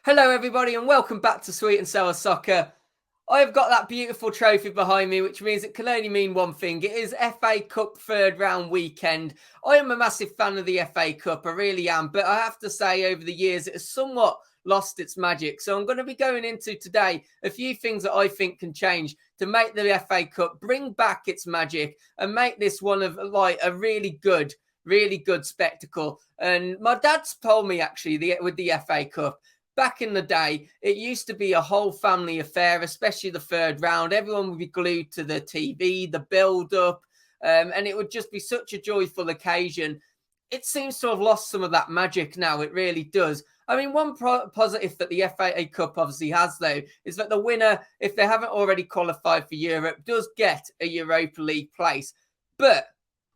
Hello, everybody, and welcome back to Sweet and Sour Soccer. I have got that beautiful trophy behind me, which means it can only mean one thing. It is FA Cup third round weekend. I am a massive fan of the FA Cup, I really am, but I have to say over the years it has somewhat lost its magic. So I'm going to be going into today a few things that I think can change to make the FA Cup bring back its magic and make this one of like a really good spectacle. And my dad's told me actually with the FA Cup, back in the day, it used to be a whole family affair, especially the third round. Everyone would be glued to the TV, the build-up, and it would just be such a joyful occasion. It seems to have lost some of that magic now. It really does. I mean, one positive that the FA Cup obviously has, though, is that the winner, if they haven't already qualified for Europe, does get a Europa League place. But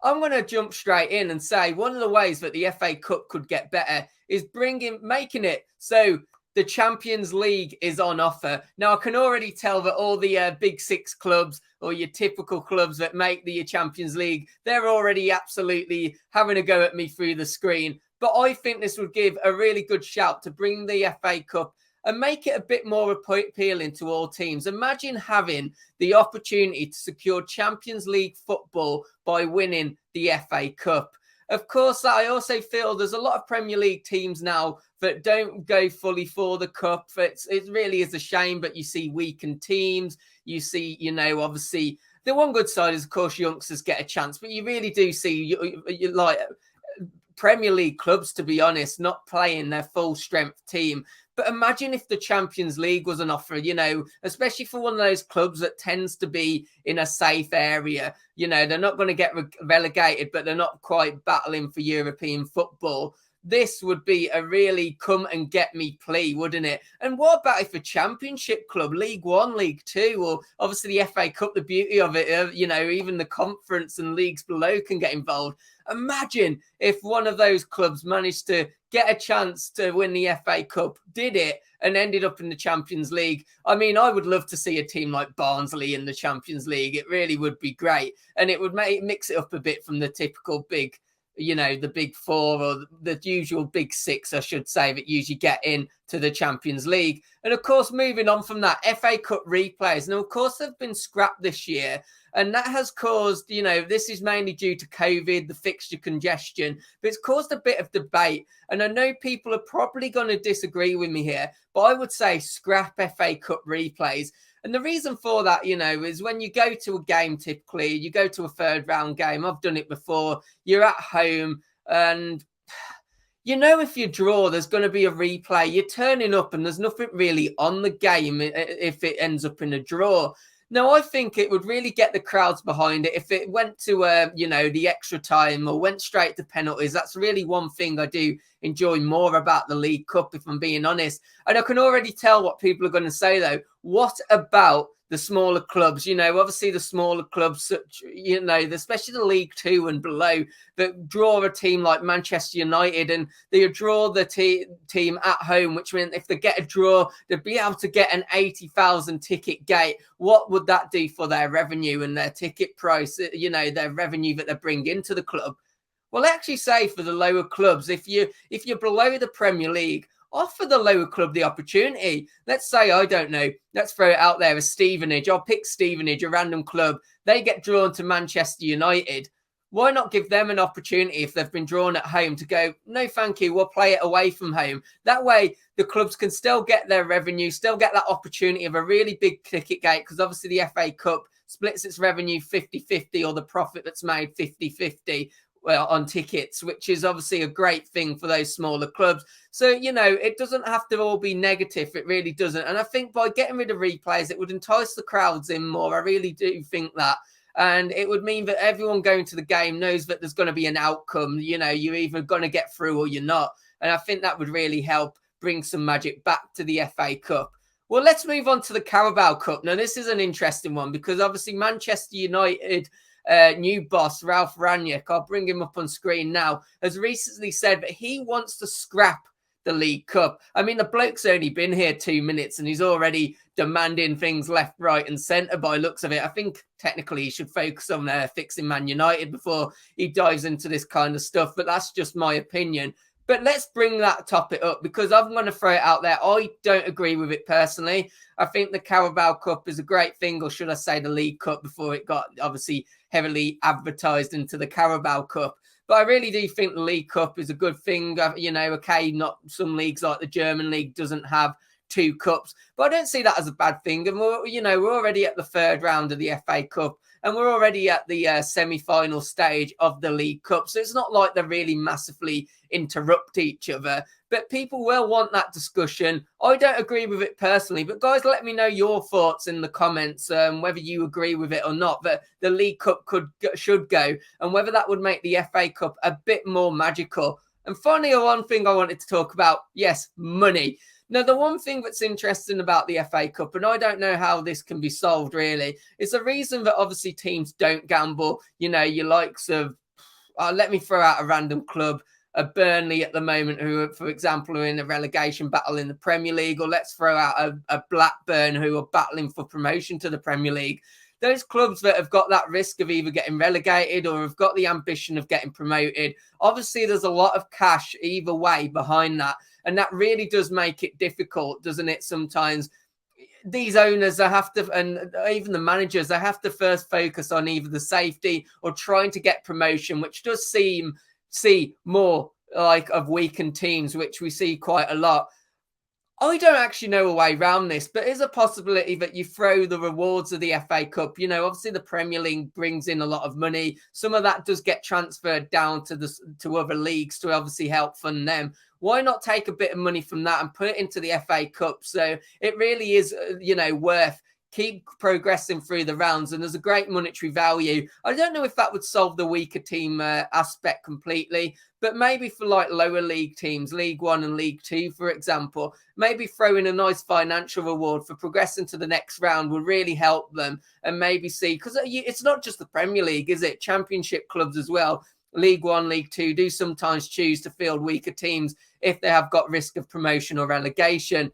I'm going to jump straight in and say one of the ways that the FA Cup could get better is making it so the Champions League is on offer. Now, I can already tell that all the big six clubs or your typical clubs that make the Champions League, they're already absolutely having a go at me through the screen. But I think this would give a really good shout to bring the FA Cup and make it a bit more appealing to all teams. Imagine having the opportunity to secure Champions League football by winning the FA Cup. Of course, I also feel there's a lot of Premier League teams now that don't go fully for the cup. It really is a shame, but you see weakened teams. You see, obviously, the one good side is, of course, youngsters get a chance, but you really do see like Premier League clubs, to be honest, not playing their full strength team. But imagine if the Champions League was an offer, especially for one of those clubs that tends to be in a safe area. They're not going to get relegated, but they're not quite battling for European football. This would be a really come and get me plea, wouldn't it? And what about if a championship club, League One, League Two, or obviously the FA Cup, the beauty of it, even the conference and leagues below can get involved. Imagine if one of those clubs managed to get a chance to win the FA Cup, did it, and ended up in the Champions League. I mean, I would love to see a team like Barnsley in the Champions League. It really would be great. And it would mix it up a bit from the typical big, the big four or the usual big six, I should say, that usually get in to the Champions League. And of course, moving on from that, FA Cup replays. Now, of course, they've been scrapped this year. And that has caused, this is mainly due to COVID, the fixture congestion, but it's caused a bit of debate. And I know people are probably going to disagree with me here, but I would say scrap FA Cup replays. And the reason for that, is when you go to a game, typically, you go to a third round game. I've done it before. You're at home and if you draw, there's going to be a replay. You're turning up and there's nothing really on the game if it ends up in a draw. Now, I think it would really get the crowds behind it if it went to, the extra time or went straight to penalties. That's really one thing I do enjoy more about the League Cup, if I'm being honest. And I can already tell what people are going to say, though. What about the smaller clubs? Obviously the smaller clubs, especially the League Two and below, that draw a team like Manchester United, and they draw the team at home, which means if they get a draw, they'd be able to get an 80,000 ticket gate. What would that do for their revenue and their ticket price, their revenue that they bring into the club? Well, I actually say for the lower clubs, if you're below the Premier League, offer the lower club the opportunity. Let's say, I don't know, let's throw it out there as Stevenage. I'll pick Stevenage, a random club. They get drawn to Manchester United. Why not give them an opportunity if they've been drawn at home to go, no, thank you, we'll play it away from home. That way, the clubs can still get their revenue, still get that opportunity of a really big ticket gate, because obviously the FA Cup splits its revenue 50-50, or the profit that's made 50-50. On tickets, which is obviously a great thing for those smaller clubs. So, it doesn't have to all be negative. It really doesn't. And I think by getting rid of replays, it would entice the crowds in more. I really do think that. And it would mean that everyone going to the game knows that there's going to be an outcome. You're either going to get through or you're not. And I think that would really help bring some magic back to the FA Cup. Well, let's move on to the Carabao Cup. Now, this is an interesting one because obviously Manchester United new boss, Ralph Rangnick, I'll bring him up on screen now, has recently said that he wants to scrap the League Cup. I mean, the bloke's only been here 2 minutes and he's already demanding things left, right and centre by looks of it. I think technically he should focus on fixing Man United before he dives into this kind of stuff, but that's just my opinion. But let's bring that topic up because I'm going to throw it out there. I don't agree with it personally. I think the Carabao Cup is a great thing, or should I say the League Cup before it got obviously heavily advertised into the Carabao Cup. But I really do think the League Cup is a good thing. You know, okay, not some leagues like the German league doesn't have 2 cups, but I don't see that as a bad thing. And we're already at the 3rd round of the FA Cup, and we're already at the semi-final stage of the League Cup. So it's not like they really massively interrupt each other, but people will want that discussion. I don't agree with it personally, but guys, let me know your thoughts in the comments, whether you agree with it or not, that the League Cup should go, and whether that would make the FA Cup a bit more magical. And finally, one thing I wanted to talk about, yes, money. Now, the one thing that's interesting about the FA Cup, and I don't know how this can be solved really, is the reason that obviously teams don't gamble. You know, your likes of, let me throw out a random club, Burnley at the moment, who, for example, are in a relegation battle in the Premier League, or let's throw out a Blackburn who are battling for promotion to the Premier League. Those clubs that have got that risk of either getting relegated or have got the ambition of getting promoted, obviously there's a lot of cash either way behind that. And that really does make it difficult, doesn't it? Sometimes these owners, they have to, and even the managers, they have to first focus on either the safety or trying to get promotion, which does see more like of weakened teams, which we see quite a lot. I don't actually know a way around this, but is a possibility that you throw the rewards of the FA Cup. You know, obviously the Premier League brings in a lot of money. Some of that does get transferred down to other leagues to obviously help fund them. Why not take a bit of money from that and put it into the FA Cup? So it really is, worth keep progressing through the rounds, and there's a great monetary value. I don't know if that would solve the weaker team aspect completely, but maybe for like lower league teams, League One and League Two, for example, maybe throwing a nice financial reward for progressing to the next round would really help them, and maybe see, because it's not just the Premier League, is it? Championship clubs as well. League One, League Two do sometimes choose to field weaker teams if they have got risk of promotion or relegation.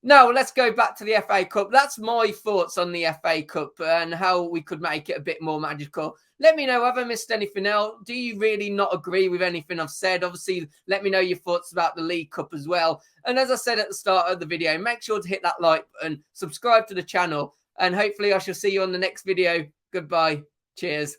Now, let's go back to the FA Cup. That's my thoughts on the FA Cup and how we could make it a bit more magical. Let me know, have I missed anything else? Do you really not agree with anything I've said? Obviously, let me know your thoughts about the League Cup as well. And as I said at the start of the video, make sure to hit that like button, subscribe to the channel, and hopefully I shall see you on the next video. Goodbye. Cheers.